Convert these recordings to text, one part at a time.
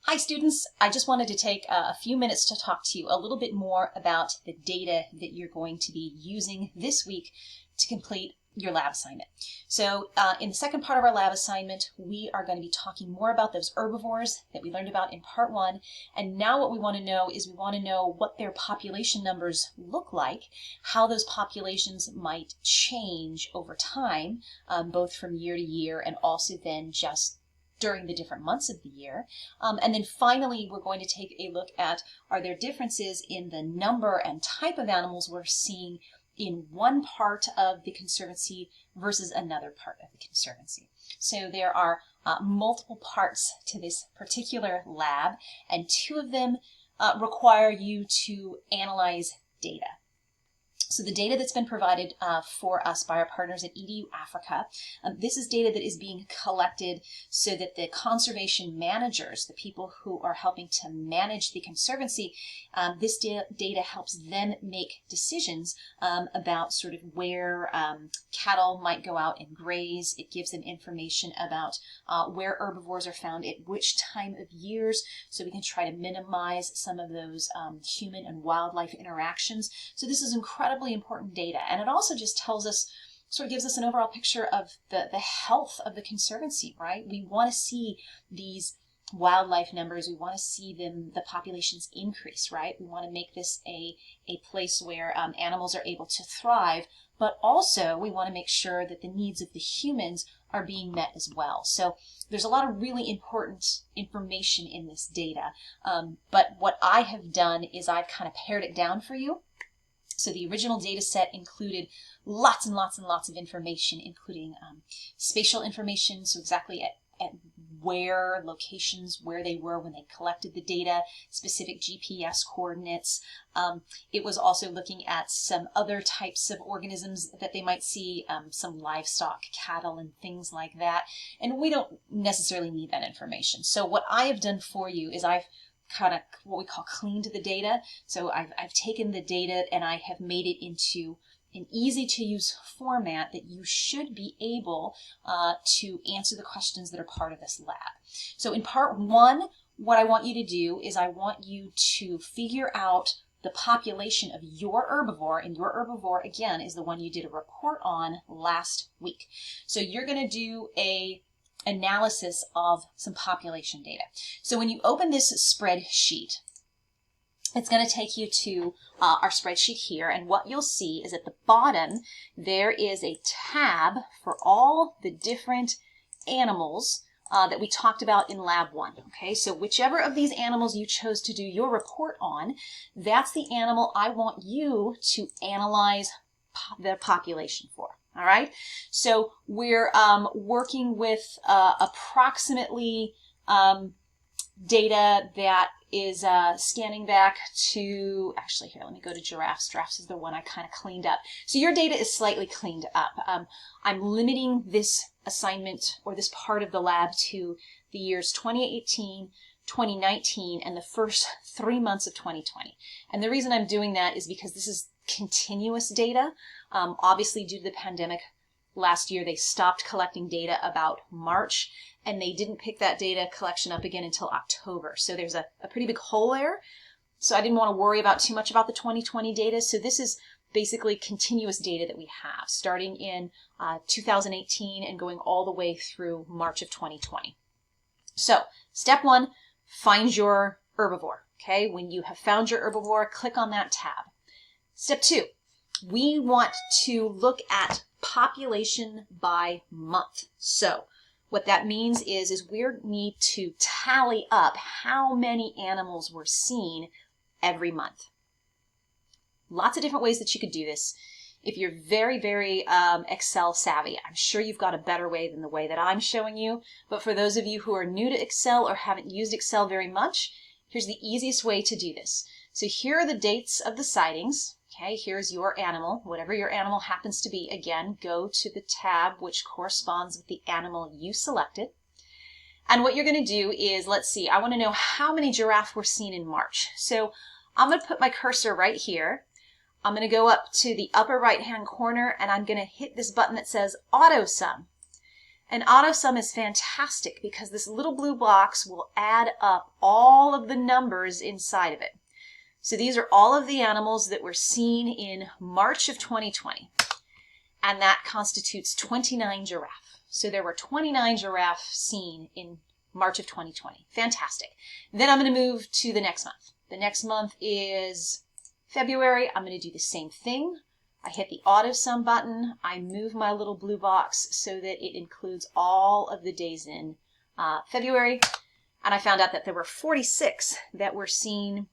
Hi students, I just wanted to take a few minutes to talk to you a little bit more about the data that you're going to be using this week to complete your lab assignment. So in the second part of our lab assignment, we are going to be talking more about those herbivores that we learned about in part one. And now what we want to know is we want to know what their population numbers look like, how those populations might change over time, both from year to year and also then just during the different months of the year. And then finally, we're going to take a look at, are there differences in the number and type of animals we're seeing in one part of the Conservancy versus another part of the Conservancy. So there are multiple parts to this particular lab, and two of them require you to analyze data. So the data that's been provided for us by our partners at EDU Africa, this is data that is being collected so that the conservation managers, the people who are helping to manage the Conservancy, this data helps them make decisions about sort of where cattle might go out and graze. It gives them information about where herbivores are found at which time of years, so we can try to minimize some of those human and wildlife interactions. So this is incredibly important data, and it also just tells us, sort of gives us an overall picture of the health of the Conservancy, right? We want to see these wildlife numbers, we want to see the populations increase, right? We want to make this a place where animals are able to thrive, but also we want to make sure that the needs of the humans are being met as well. So there's a lot of really important information in this data, but what I have done is I've kind of pared it down for you. So the original data set included lots and lots and lots of information, including spatial information, so exactly at where locations, where they were when they collected the data, specific GPS coordinates. It was also looking at some other types of organisms that they might see, some livestock, cattle, and things like that. And we don't necessarily need that information. So what I have done for you is I've kind of what we call cleaned the data. So I've taken the data and I have made it into an easy to use format that you should be able to answer the questions that are part of this lab. So in part one, what I want you to do is I want you to figure out the population of your herbivore, and your herbivore again is the one you did a report on last week. So you're going to do a analysis of some population data. So when you open this spreadsheet, it's going to take you to our spreadsheet here, and what you'll see is at the bottom there is a tab for all the different animals that we talked about in Lab 1. Okay, so whichever of these animals you chose to do your report on, that's the animal I want you to analyze the population for. All right, so we're working with approximately data that is scanning back to, actually here, let me go to giraffes. Giraffes is the one I kind of cleaned up. So your data is slightly cleaned up. I'm limiting this assignment or this part of the lab to the years 2018, 2019, and the first 3 months of 2020. And the reason I'm doing that is because this is continuous data. Obviously, due to the pandemic last year, they stopped collecting data about March, and they didn't pick that data collection up again until October. So there's a pretty big hole there. So I didn't want to worry about too much about the 2020 data. So this is basically continuous data that we have, starting in 2018 and going all the way through March of 2020. So step one, find your herbivore. Okay, when you have found your herbivore, click on that tab. Step two, we want to look at population by month. So what that means is we need to tally up how many animals we're seeing every month. Lots of different ways that you could do this. If you're very, very Excel savvy, I'm sure you've got a better way than the way that I'm showing you. But for those of you who are new to Excel or haven't used Excel very much, here's the easiest way to do this. So here are the dates of the sightings. Okay, here's your animal, whatever your animal happens to be. Again, go to the tab which corresponds with the animal you selected. And what you're going to do is, let's see, I want to know how many giraffe were seen in March. So I'm going to put my cursor right here. I'm going to go up to the upper right hand corner and I'm going to hit this button that says Auto Sum. And AutoSum is fantastic because this little blue box will add up all of the numbers inside of it. So these are all of the animals that were seen in March of 2020. And that constitutes 29 giraffe. So there were 29 giraffe seen in March of 2020. Fantastic. Then I'm going to move to the next month. The next month is February. I'm going to do the same thing. I hit the AutoSum button. I move my little blue box so that it includes all of the days in February. And I found out that there were 46 that were seen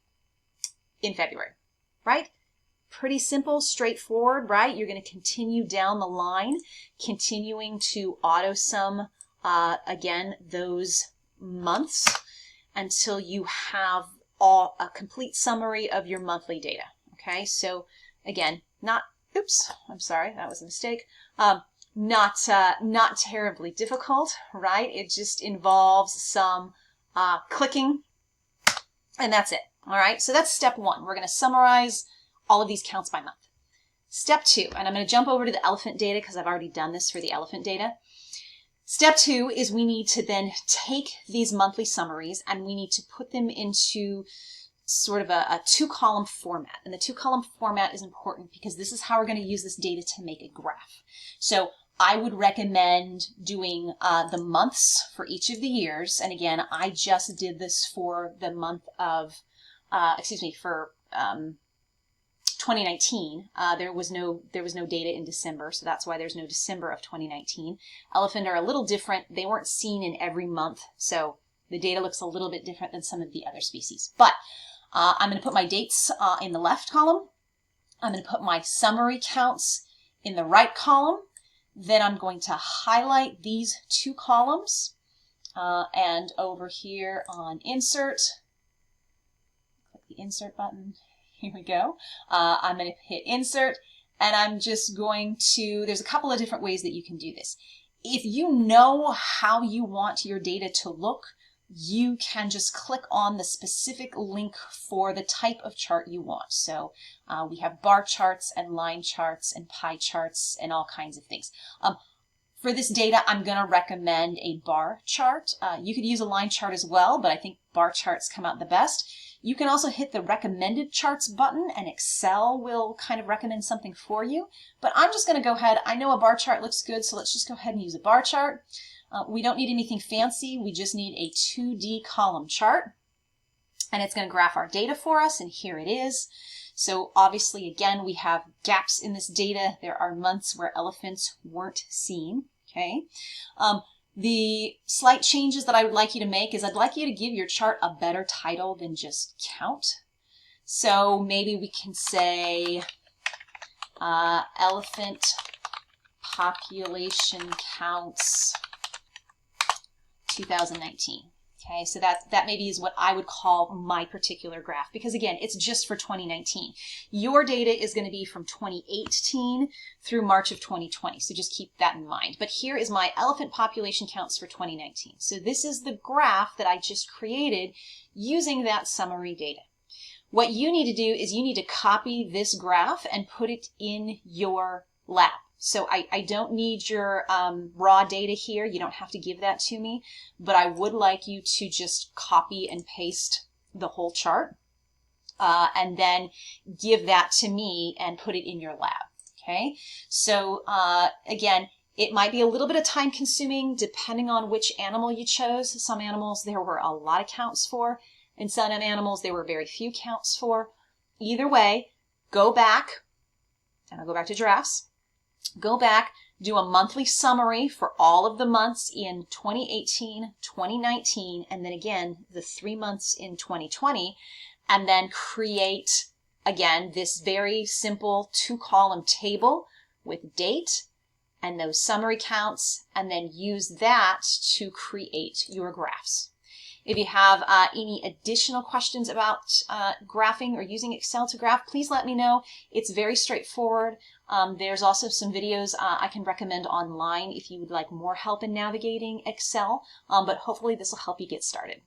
in February, right? Pretty simple, straightforward, right? You're going to continue down the line, continuing to AutoSum, again, those months until you have a complete summary of your monthly data, okay? So again, oops, I'm sorry, that was a mistake. Not terribly difficult, right? It just involves some clicking, and that's it. All right, so that's step one. We're going to summarize all of these counts by month. Step two, and I'm going to jump over to the elephant data because I've already done this for the elephant data. Step two is we need to then take these monthly summaries and we need to put them into sort of a two-column format. And the two-column format is important because this is how we're going to use this data to make a graph. So I would recommend doing the months for each of the years. And again, I just did this for the month of, for 2019. There was no data in December, so that's why there's no December of 2019. Elephant are a little different. They weren't seen in every month, so the data looks a little bit different than some of the other species. But I'm going to put my dates in the left column. I'm going to put my summary counts in the right column. Then I'm going to highlight these two columns. And over here on Insert, click the Insert button. Here we go. I'm going to hit Insert, and I'm just going to, there's a couple of different ways that you can do this. If you know how you want your data to look, you can just click on the specific link for the type of chart you want. So we have bar charts and line charts and pie charts and all kinds of things. For this data, I'm going to recommend a bar chart. You could use a line chart as well, but I think bar charts come out the best. You can also hit the recommended charts button and Excel will kind of recommend something for you. But I'm just going to go ahead. I know a bar chart looks good, so let's just go ahead and use a bar chart. We don't need anything fancy. We just need a 2D column chart. And it's going to graph our data for us, and here it is. So obviously, again, we have gaps in this data. There are months where elephants weren't seen, okay? The slight changes that I would like you to make is I'd like you to give your chart a better title than just count. So maybe we can say elephant population counts 2019. Okay, so that maybe is what I would call my particular graph, because again, it's just for 2019. Your data is going to be from 2018 through March of 2020, so just keep that in mind. But here is my elephant population counts for 2019. So this is the graph that I just created using that summary data. What you need to do is you need to copy this graph and put it in your lab. So I don't need your raw data here. You don't have to give that to me, but I would like you to just copy and paste the whole chart and then give that to me and put it in your lab. Okay, so again, it might be a little bit of time consuming depending on which animal you chose. Some animals there were a lot of counts for, and some animals there were very few counts for. Either way, go back, and I'll go back to giraffes. Go back, do a monthly summary for all of the months in 2018, 2019, and then again, the 3 months in 2020, and then create, again, this very simple 2-column table with date and those summary counts, and then use that to create your graphs. If you have any additional questions about graphing or using Excel to graph, please let me know. It's very straightforward. There's also some videos I can recommend online if you would like more help in navigating Excel, but hopefully this will help you get started.